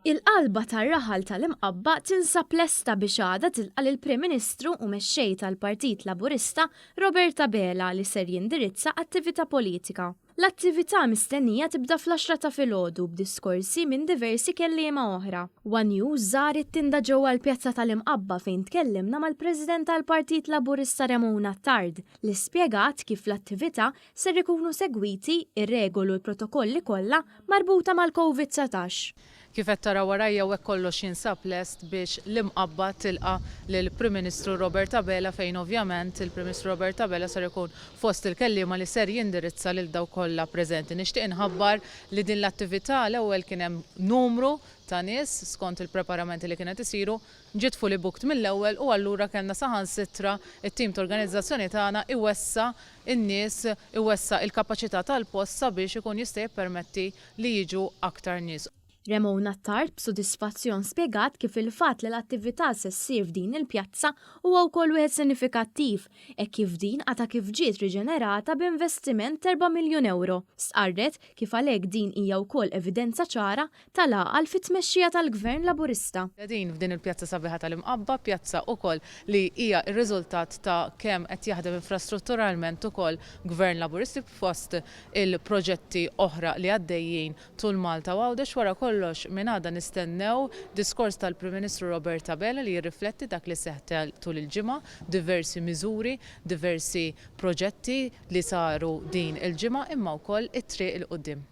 Il-qalba tar-raħal tal-imqabba tinsab lesta biex għada tilqa' lill-Prim Ministru u mexxej tal-Partit Laburista Roberta Bela li ser jindirizza attività politika. L-attività mistennija tibda fl-10 ta' filgħodu b'diskorsi minn diversi kelliema oħra. One News żar it-tinda ġewwa l-Pjazza tal-Imqabba fejn tkellimna mal-President tal-Partit Laburista Ramona Tard li spjegat kif l-attività ser ikunu segwiti ir-regoli u l-protokolli kollha marbuta mal-COVID-19. Kif qed taraw warajja hekk kollox jinsab lest biex l-imqabba tilqa' lill-Prim Ministru Roberta Bela fejn ovvjament il-Prim Ministru Roberta Bela ser ikun fost il-kelliema li ser jindirizza lil daw kollha preżenti. Nixtieq inħabbar li din l-attività l-ewwel kien hemm numru ta' nies skont il-preparamenti li kienet isiru ġiet fully booked mill-ewwel u allura kellna saħansitra it-tim ta' organizzazzjoni tagħna iwessa in-nies iwessa il-kapaċità tal-post sabiex ikun jista' jippermetti li jiġu aktar nies. Ramona Tard b'sodisfazzjon spjegat kif il-fatt li l-attività se ssir f'din il-pjazza huwa wkoll wieħed sinifikattiv hekk kif din għadha kif ġiet riġenerata b'investiment 4 miljun euro. Sqarret kif għalhekk din hija wkoll evidenza ċara tal-għaqal fit-tmexxija tal-Gvern Laburista. Din f'din il-pjazza sabiħa tal-imqabba, pjazza wkoll li hija r-riżultat ta' kemm qed jaħdem infrastrutturalment ukoll Gvern Laburisti fost il-proġetti oħra li għaddejjin tul Malta u Għawdex wara kollox minn għada nistennew diskors tal-Prim Ministru Roberta Bela li jirrifletti dak li seħħ tul il-ġimgħa, diversi miżuri, diversi proġetti li saru din il-ġimgħa imma wkoll it-triq il-qudiem.